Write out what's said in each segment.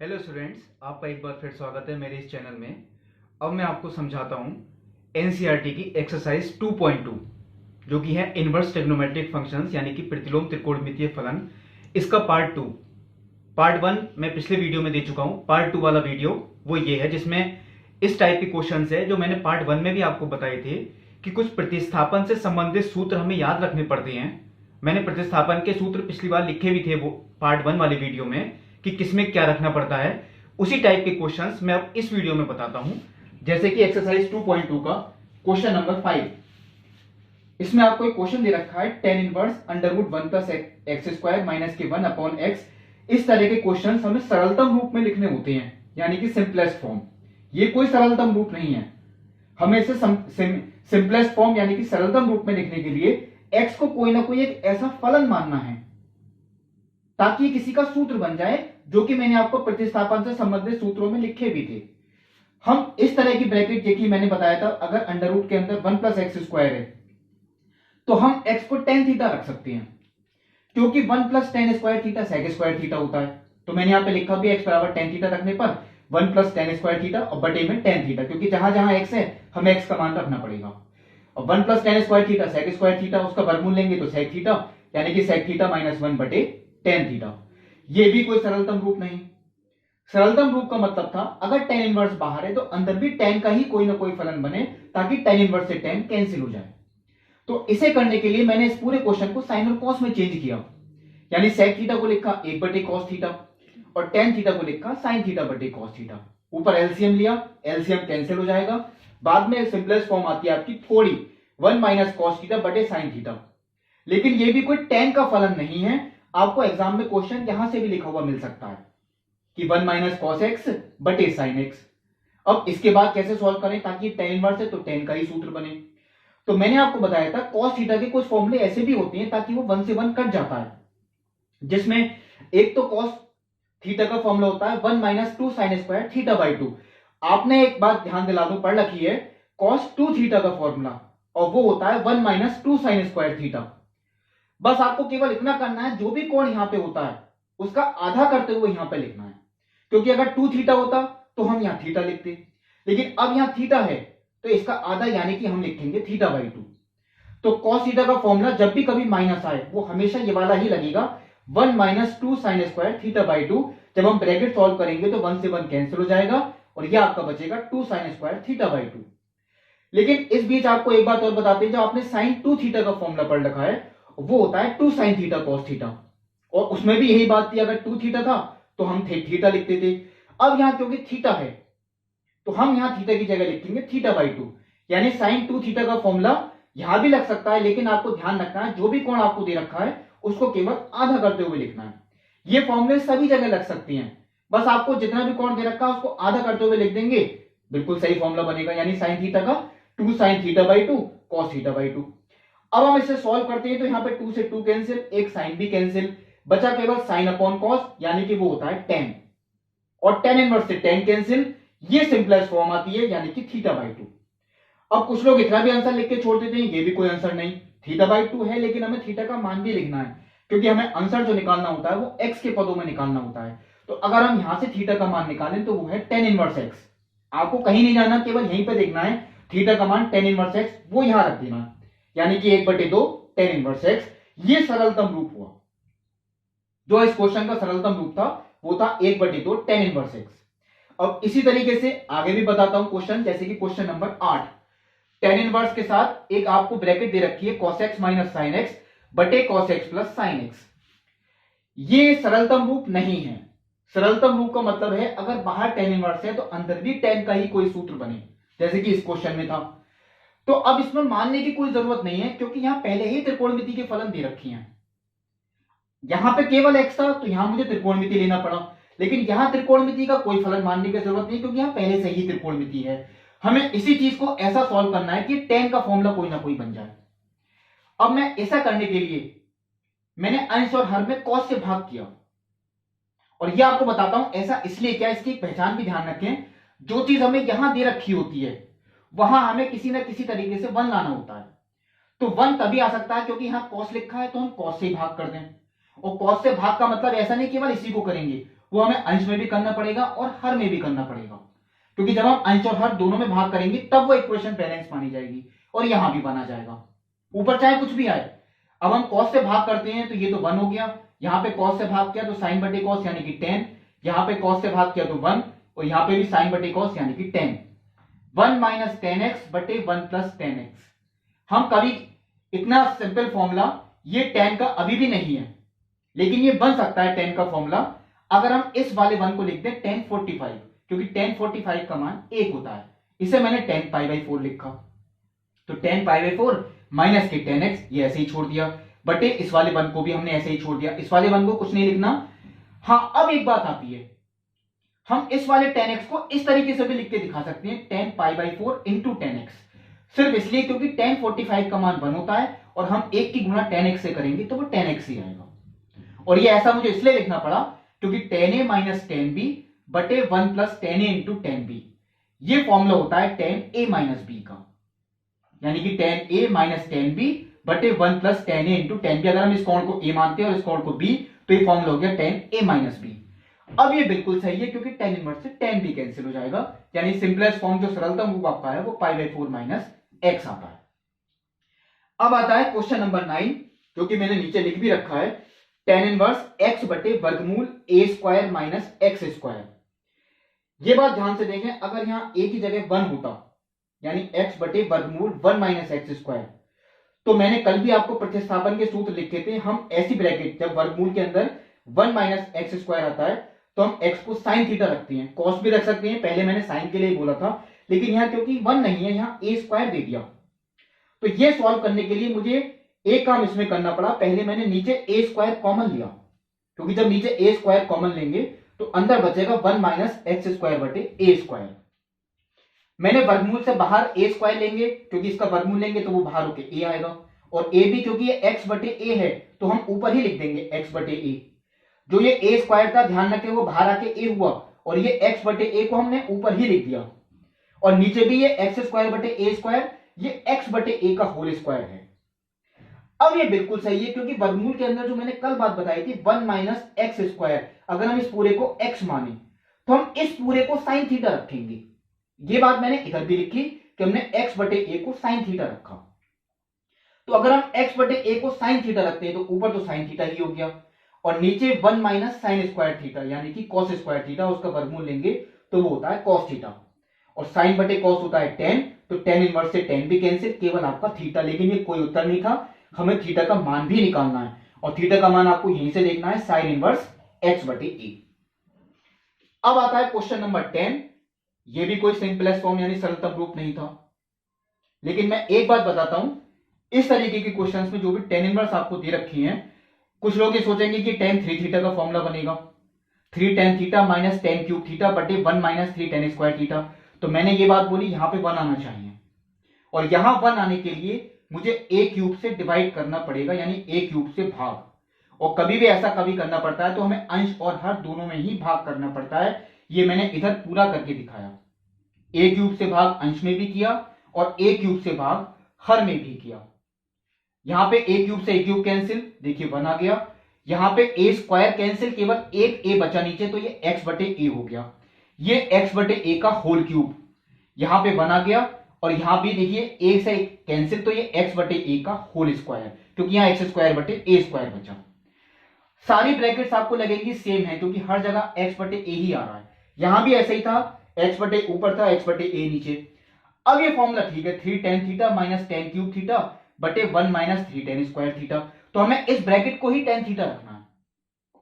Hello students, आपका एक बार फिर स्वागत है मेरे इस चैनल में। अब मैं आपको समझाता हूँ एनसीईआरटी की एक्सरसाइज 2.2 जो कि है इनवर्स ट्रिग्नोमेट्रिक फंक्शंस यानी कि प्रतिलोम त्रिकोणमितीय फलन। इसका पार्ट 2। पार्ट 1 मैं पिछले वीडियो में दे चुका हूँ। पार्ट 2 वाला वीडियो वो ये है जिसमें इस टाइप के क्वेश्चन है जो मैंने पार्ट 1 में भी आपको बताए थे कि कुछ प्रतिस्थापन से संबंधित सूत्र हमें याद रखने पड़ते हैं। मैंने प्रतिस्थापन के सूत्र पिछली बार लिखे भी थे वो पार्ट 1 वाले वीडियो में कि किसमें क्या रखना पड़ता है। उसी टाइप के क्वेश्चंस मैं अब इस वीडियो में बताता हूं। जैसे कि एक्सरसाइज 2.2 का क्वेश्चन नंबर 5। इसमें आपको एक क्वेश्चन दे रखा है tan inverse √1 plus x square minus के 1 अपॉन एक्स। इस तरह के क्वेश्चन हमें सरलतम रूप में लिखने होते हैं यानी कि सिंपलेस्ट फॉर्म। ये कोई सरलतम रूप नहीं है। हमें इसे सिंपलेस्ट फॉर्म यानी कि सरलतम रूप में लिखने के लिए एक्स को कोई ना कोई एक ऐसा फलन मानना है ताकि किसी का सूत्र बन जाए, जो कि मैंने आपको प्रतिस्थापन से संबंधित सूत्रों में लिखे भी थे। हम इस तरह की ब्रैकेट, देखिए मैंने बताया था अगर अंडर रूट के अंदर 1 प्लस एक्स स्क्वायर है तो हम एक्स को tan थीटा रख सकते हैं, क्योंकि 1 plus tan square theta sec square theta होता है। तो मैंने यहां पे लिखा भी एक्स बराबर tan थीटा रखने पर 1 प्लस tan स्क्वायर थीटा और बटे में tan थीटा, क्योंकि जहां जहां एक्स है हमें एक्स का मान रखना पड़ेगा। और 1 plus tan square theta sec square theta, उसका वर्गमूल लेंगे तो sec थीटा यानी कि sec थीटा माइनस 1 बटे tan थीटा। ये भी कोई सरलतम रूप नहीं। सरलतम रूप का मतलब था अगर tan इनवर्स बाहर है तो अंदर भी tan का ही कोई ना कोई फलन बने ताकि tan इनवर्स से tan कैंसिल हो जाए। तो इसे करने के लिए मैंने इस पूरे क्वेश्चन को साइन और कॉस में चेंज किया, यानी sec थीटा को लिखा 1 बटे cos थीटा और tan थीटा को लिखा sin थीटा बटे cos थीटा। ऊपर एलसीएम लिया, एलसीएम कैंसिल हो जाएगा। बाद में सिंपलेस्ट फॉर्म आती है आपकी थोड़ी 1 माइनस cos थीटा बटे sin थीटा। लेकिन ये भी कोई tan का फलन नहीं है। आपको एग्जाम में क्वेश्चन यहां से भी लिखा हुआ मिल सकता है कि 1 माइनस कॉस एक्स बटे साइन एक्स। अब इसके बाद कैसे सॉल्व करें ताकि tan इनवर्स है तो tan का ही सूत्र बने। तो मैंने आपको बताया था cos थीटा के कुछ फॉर्मूले ऐसे भी होते हैं ताकि वो 1 से 1 कट जाता है, जिसमें एक तो cos थीटा का फॉर्मूला होता है 1 minus 2 sine square theta by 2। आपने एक बात ध्यान दिला दो, पढ़ रखी है cos 2 थीटा का फॉर्मूला, और वो होता है 1 माइनस 2 साइन स्क्वायर थीटा। बस आपको केवल इतना करना है, जो भी कोण यहां पे होता है उसका आधा करते हुए यहां पे लिखना है। क्योंकि अगर 2 थीटा होता तो हम यहां थीटा लिखते, लेकिन अब यहां थीटा है तो इसका आधा यानी कि हम लिखेंगे थीटा बाई 2। तो cos थीटा का फॉर्मूला जब भी कभी माइनस आए वो हमेशा ये वाला ही लगेगा, 1 minus 2 sine square theta by 2। जब हम ब्रैकेट सॉल्व करेंगे तो 1 से 1 कैंसिल हो जाएगा और यह आपका बचेगा 2 साइन स्क्वायर थीटा बाई 2। लेकिन इस बीच आपको एक बात और बताते हैं, जो आपने साइन 2 थीटा का फॉर्मूला पढ़ रखा है वो होता है 2 साइन थीटा कॉस थीटा, और उसमें भी यही बात थी, अगर 2 थीटा था तो हम थीटा लिखते थे। अब यहां क्योंकि थीटा है तो हम यहां थीटा की जगह लिखेंगे थीटा बाई 2, यानी साइन 2 थीटा का फॉर्मूला यहां भी लग सकता है, लेकिन आपको ध्यान रखना है जो भी कोण आपको दे रखा है उसको केवल आधा करते हुए लिखना है। ये फॉर्मूले सभी जगह लग सकती हैं, बस आपको जितना भी कोण दे रखा है उसको आधा करते हुए लिख देंगे, बिल्कुल सही फॉर्मूला बनेगा, यानी साइन थीटा का 2 sine theta by 2 cos theta by 2। अब हम इसे सॉल्व करते हैं तो यहां पे 2 से 2 कैंसिल, एक साइन भी कैंसिल, बचा केवल साइन अपॉन कॉस यानी कि वो होता है tan, और tan इनवर्स से tan कैंसिल, ये सिंपलेस्ट फॉर्म आती है यानी कि थीटा बाई 2। अब कुछ लोग इतना भी आंसर लिख के छोड़ देते हैं, ये भी कोई आंसर नहीं, थीटा बाई 2 है लेकिन हमें थीटा का मान भी लिखना है, क्योंकि हमें आंसर जो निकालना होता है वो x के पदों में निकालना होता है। तो अगर हम यहां से थीटा का मान निकालें तो वो है tan इनवर्स x। आपको कहीं नहीं जाना, केवल यहीं पे देखना है, थीटा का मान tan इनवर्स x वो यहां रख देना, यानी कि 1/2 tan इनवर्स x। ये सरलतम रूप हुआ, जो इस क्वेश्चन का सरलतम रूप था वो था 1/2 tan इनवर्स x। अब इसी तरीके से आगे भी बताता हूं क्वेश्चन, जैसे कि क्वेश्चन नंबर 8। tan इनवर्स के साथ एक आपको ब्रैकेट दे रखी है cos x minus sine x बटे cos x plus sine x. ये सरलतम रूप नहीं है। सरलतम रूप का मतलब है अगर बाहर tan इनवर्स है तो अंदर भी tan का ही कोई सूत्र बने, जैसे कि इस क्वेश्चन में था। तो अब इसमें मानने की कोई जरूरत नहीं है, क्योंकि यहां पहले ही त्रिकोणमिति के फलन दे रखी हैं। यहां पे केवल x था तो यहां मुझे त्रिकोणमिति लेना पड़ा, लेकिन यहां त्रिकोणमिति का कोई फलन मानने की जरूरत नहीं, क्योंकि यहां पहले से ही त्रिकोणमिति है। हमें इसी चीज को ऐसा सॉल्व करना है कि tan का फॉर्मूला कोई ना कोई बन जाए। अब मैं ऐसा करने के लिए मैंने अंश और हर में cos से भाग किया, और यह आपको बताता हूं ऐसा इसलिए क्या, इसकी पहचान भी ध्यान रखें। जो चीज हमें यहां दे रखी होती है वहां हमें किसी ना किसी तरीके से 1 लाना होता है। तो 1 तभी आ सकता है क्योंकि यहां cos लिखा है तो हम cos से ही भाग कर दें। और cos से भाग का मतलब ऐसा नहीं केवल इसी को करेंगे, वो हमें अंश में भी करना पड़ेगा और हर में भी करना पड़ेगा, क्योंकि जब हम अंश और हर दोनों में भाग करेंगे तब वो इक्वेशन बैलेंस मानी जाएगी और यहां भी बना जाएगा, ऊपर चाहे कुछ भी आए। अब हम cos से भाग करते हैं तो ये तो 1 हो गया, यहां पे cos से भाग किया तो sin बटे cos यानी कि tan, यहां पे cos से भाग किया तो 1 और यहां पे भी sin बटे cos यानी कि tan। 1 माइनस टेन एक्स बटे 1 प्लस टेन एक्स। हम कभी इतना सिंपल फॉर्मूला ये tan का अभी भी नहीं है, लेकिन ये बन सकता है tan का फॉर्मूला अगर हम इस वाले 1 को लिख दें tan 45, क्योंकि tan 45 का मान 1 होता है, इसे मैंने tan पाई बाई 4 लिखा। तो tan पाई बाई 4 माइनस के tan x, ये ऐसे ही छोड़ दिया, बटे इस वाले 1 को भी हमने ऐसे ही छोड़ दिया, इस वाले 1 को कुछ नहीं लिखना। हाँ, अब एक बात आती है, हम इस वाले tan x को इस तरीके से भी लिख के दिखा सकते हैं, tan pi by 4 into tan x, सिर्फ इसलिए क्योंकि tan 45 का मान 1 होता है और हम 1 की गुणा tan x से करेंगे तो वो tan x ही आएगा। और ये ऐसा मुझे इसलिए लिखना पड़ा क्योंकि tan a minus tan b बटे 1 plus tan a into tan b, ये फॉर्मूला होता है tan a माइनस b का, यानी कि tan a minus tan b बटे 1 plus tan a into tan b। अगर हम इस कोण को a मानते हैं और इस कोण को b, तो ये फॉर्मूला हो गया tan a माइनस b। अब ये बिल्कुल सही है क्योंकि tan इनवर्स से tan b कैंसिल हो जाएगा, यानी सिंपलेस्ट फॉर्म जो सरलतम रूप आपका है वो पाई बाई 4 माइनस x आता है। अब आता है क्वेश्चन नंबर 9, जो कि मैंने नीचे लिख भी रखा है, tan इनवर्स x बटे वर्गमूल a square minus x square. ये बात ध्यान से देखें, अगर यहां a की जगह 1 होता, यानी x बटे वर्गमूल 1 माइनस एक्स स्क्वायर, तो मैंने कल भी आपको प्रतिस्थापन के सूत्र लिखे थे, हम ऐसी ब्रैकेट जब वर्गमूल के अंदर 1 माइनस एक्स स्क्वायर आता है तो हम x को साइन थीटा रखते हैं, cos भी रख सकते हैं, पहले मैंने साइन के लिए बोला था, लेकिन यहां क्योंकि 1 नहीं है, यहां a स्क्वायर दे दिया, तो ये सॉल्व करने के लिए मुझे एक काम इसमें करना पड़ा, पहले मैंने नीचे a स्क्वायर कॉमन लिया, क्योंकि जब नीचे a स्क्वायर कॉमन लेंगे तो अंदर बचेगा 1 माइनस एक्स स्क्वायर बटे a स्क्वायर। मैंने वर्गमूल से बाहर a स्क्वायर लेंगे, क्योंकि इसका वर्गमूल लेंगे तो वो बाहर होके a आएगा, और a भी क्योंकि ये x बटे a है तो हम ऊपर ही लिख देंगे x बटे a। जो ये a स्क्वायर था, ध्यान रखें, वो बाहर आके a हुआ और ये x बटे a को हमने ऊपर ही लिख दिया, और नीचे भी ये x स्क्वायर बटे a स्क्वायर, ये x बटे a का होल स्क्वायर है। अब ये बिल्कुल सही है क्योंकि वर्गमूल के अंदर जो मैंने कल बात बताई थी 1 माइनस एक्स स्क्वायर, अगर हम इस पूरे को x माने तो हम इस पूरे को साइन थीटा रखेंगे। ये बात मैंने इधर भी लिखी कि हमने x बटे a को साइन थीटा रखा, तो अगर हम x बटे a को साइन थीटा रखते हैं तो ऊपर तो साइन थीटा ही हो गया, और नीचे 1 माइनस साइन स्क्वायर थीटा यानी कि cos स्क्वायर थीटा, उसका वर्गमूल लेंगे तो वो होता है cos थीटा, और साइन बटे cos होता है tan, तो tan इनवर्स से tan भी कैंसिल, केवल आपका थीटा। लेकिन ये कोई उत्तर नहीं था, हमें थीटा का मान भी निकालना है, और थीटा का मान आपको यहीं से देखना है, साइन इनवर्स x बटे a। अब आता है क्वेश्चन नंबर 10, ये भी कोई सिंपलेस्ट फॉर्म यानी सरलतम रूप नहीं था, लेकिन मैं एक बात बताता हूं, इस तरीके के क्वेश्चंस में जो भी tan इनवर्स आपको दे रखी हैं, कुछ लोग ये सोचेंगे कि tan 3 थीटा का फॉर्मूला बनेगा 3 tan theta minus tan cube theta बटे 1 माइनस 3 tan स्क्वायर थीटा। तो मैंने ये बात बोली, यहां पे 1 आना चाहिए, और यहां 1 आने के लिए मुझे a क्यूब से डिवाइड करना पड़ेगा, यानी a क्यूब से भाग, और कभी भी ऐसा कभी करना पड़ता है तो हमें अंश और हर दोनों में ही भाग करना पड़ता है। ये मैंने इधर पूरा करके दिखाया, a क्यूब से भाग अंश में भी किया और a क्यूब से भाग हर में भी किया। यहां पे a क्यूब से a क्यूब कैंसिल, देखिए 1 आ गया, यहां पे a स्क्वायर कैंसिल, केवल एक a बचा नीचे, तो ये x बटे a हो गया, ये x बटे a का होल क्यूब, यहां पे 1 आ गया, और यहां भी देखिए a से कैंसिल, तो ये x बटे a का होल स्क्वायर, क्योंकि यहां x स्क्वायर बटे a स्क्वायर बचा। सारी ब्रैकेट्स आपको लगेंगी सेम है क्योंकि हर जगह x बटे a ही आ रहा है, यहां भी ऐसा ही था, x बटे ऊपर था, x बटे a नीचे। अब ये फॉर्मूला ठीक है, 3 tan theta minus tan cube theta बटे 1 माइनस 3 tan स्क्वायर थीटा, तो हमें इस ब्रैकेट को ही tan थीटा रखना है,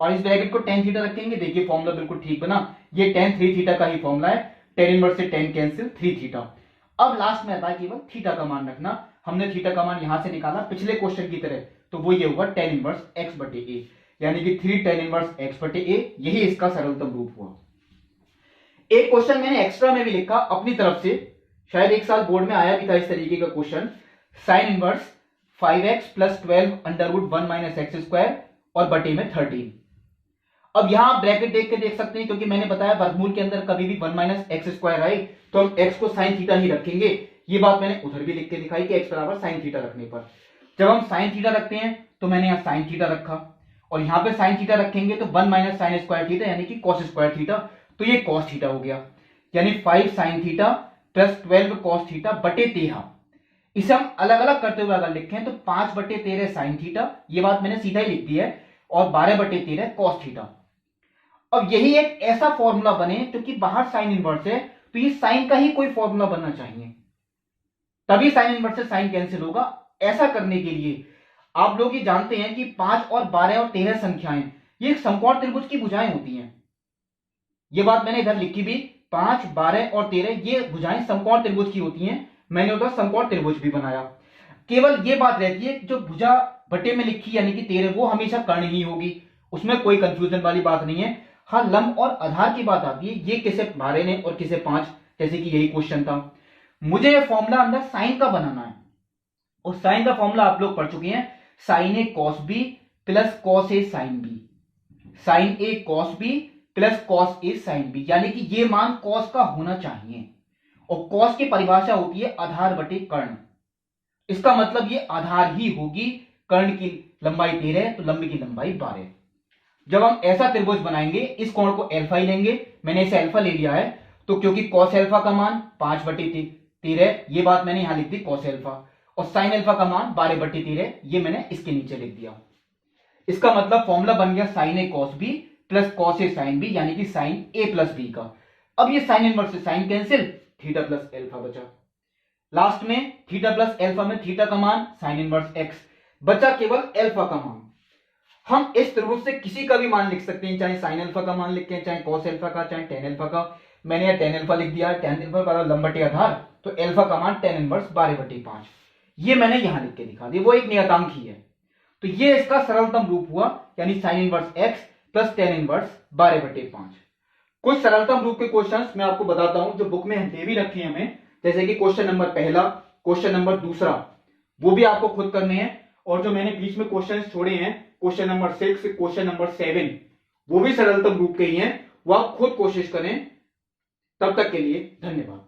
और इस ब्रैकेट को tan थीटा रखेंगे, देखिए फॉर्मूला बिल्कुल ठीक बना, ये tan 3 थीटा का ही फॉर्मूला है, tan इनवर्स से tan कैंसिल 3 थीटा। अब लास्ट में आता है केवल थीटा का मान रखना, हमने थीटा का मान यहां से निकाला पिछले क्वेश्चन की तरह, तो वो ये होगा tan इनवर्स x बटे a, यानी कि 3 tan इनवर्स x बटे a, यही इसका सरलतम रूप हुआ। एक क्वेश्चन मैंने एक्स्ट्रा में भी लिखा अपनी तरफ से, शायद एक साल बोर्ड में आया भी था इस तरीके का question, sine inverse 5x plus 12 under root 1 minus x square और बटे में 13। अब यहां आप ब्रैकेट देख के देख सकते हैं, क्योंकि मैंने बताया वर्गमूल के अंदर कभी भी 1 माइनस एक्स स्क्वायर आए तो हम x को साइन थीटा ही रखेंगे, ये बात मैंने उधर भी लिख के दिखाई कि x बराबर साइन थीटा रखने पर, जब हम साइन थीटा रखते हैं तो मैंने यहां साइन थीटा रखा, और यहाँ पे साइन थीटा रखेंगे तो 1 माइनस साइन स्क्वायर थीटा यानी कि कॉस स्क्वायर थीटा, तो ये कॉस थीटा हो गया, यानी 5 sine theta plus 12 cos theta बटे 13। इसे हम अलग अलग करते हुए अगर लिखें तो 5 बटे 13 साइन थीटा, ये बात मैंने सीधा ही लिख दी है, और 12 बटे 13 कॉस थीटा। अब यही एक ऐसा फॉर्मूला बने क्योंकि बाहर साइन इनवर्स है, तो ये साइन का ही कोई फॉर्मूला बनना चाहिए, तभी साइन इनवर्स से साइन कैंसिल होगा। ऐसा करने के लिए आप लोग ये जानते हैं कि 5 और 12 और 13 संख्याएं ये एक समकोण त्रिभुज की भुजाएं होती हैं। ये बात मैंने इधर लिखी भी, 5, 12 और 13 ये भुजाएं समकोण त्रिभुज की होती हैं। मैंने उधर समकोण त्रिभुज भी बनाया। केवल ये बात रहती है जो भुजा बटे में लिखी यानी कि 13 वो हमेशा कर्ण ही होगी, उसमें कोई कंफ्यूजन वाली बात नहीं है। हाँ, लंब और आधार की बात आती है, ये किसे 12 ने और किसे 5, जैसे कि यही क्वेश्चन था। मुझे ये फॉर्मूला अंदर साइन का बनाना है, और साइन का फॉर्मूला आप लोग पढ़ चुके हैं, sign A cos B plus cos A sine B, sign A cos B plus cos A sine B, यानी कि ये मान कॉस का होना चाहिए। और कॉस की परिभाषा होती है आधार बटे कर्ण, इसका मतलब ये आधार ही होगी, कर्ण की लंबाई 13 तो लंब की लंबाई 12। जब हम ऐसा त्रिभुज बनाएंगे इस कोण को अल्फा ही लेंगे, मैंने इसे अल्फा ले लिया है, तो क्योंकि कॉस अल्फा का मान 5 बटे 13, ये बात मैंने यहां लिख दी कॉस अल्फा, और साइन अल्फा का मान 12 बटे 13, ये मैंने इसके नीचे लिख दिया। इसका मतलब फॉर्मूला बन गया sine A cos B plus cos A sine B, यानी कि साइन ए प्लस बी का। अब ये साइन इनवर्स से sine cancel, theta plus alpha बचा। लास्ट में थीटा प्लस अल्फा में थीटा का मान साइन इनवर्स एक्स, बचा केवल अल्फा का मान। हम इस त्रिभुज से किसी का भी मान लिख सकते हैं, चाहे साइन अल्फा का मान लिखें, चाहे कॉस अल्फा का, चाहे टेन अल्फा का। मैंने यह टेन अल्फा लिख दिया, टेन अल्फा का लंब बटे आधार, तो अल्फा का मान टेन इनवर्स 12 बटे 5, ये मैंने यहां लिख के दिखा दिया, वो एक नियतांक ही है। तो ये इसका सरलतम रूप हुआ, यानी sine inverse x plus tan inverse 12 बटे 5। कुछ सरलतम रूप के क्वेश्चंस मैं आपको बताता हूं जो बुक में दे भी रखे हैं हमें, जैसे कि क्वेश्चन नंबर पहला, क्वेश्चन नंबर दूसरा, वो भी आपको खुद करने हैं। और जो मैंने बीच में क्वेश्चंस छोड़े हैं, क्वेश्चन नंबर 6, क्वेश्चन नंबर 7, वो भी सरलतम रूप के ही हैं, वो आप खुद कोशिश करें। तब तक के लिए धन्यवाद।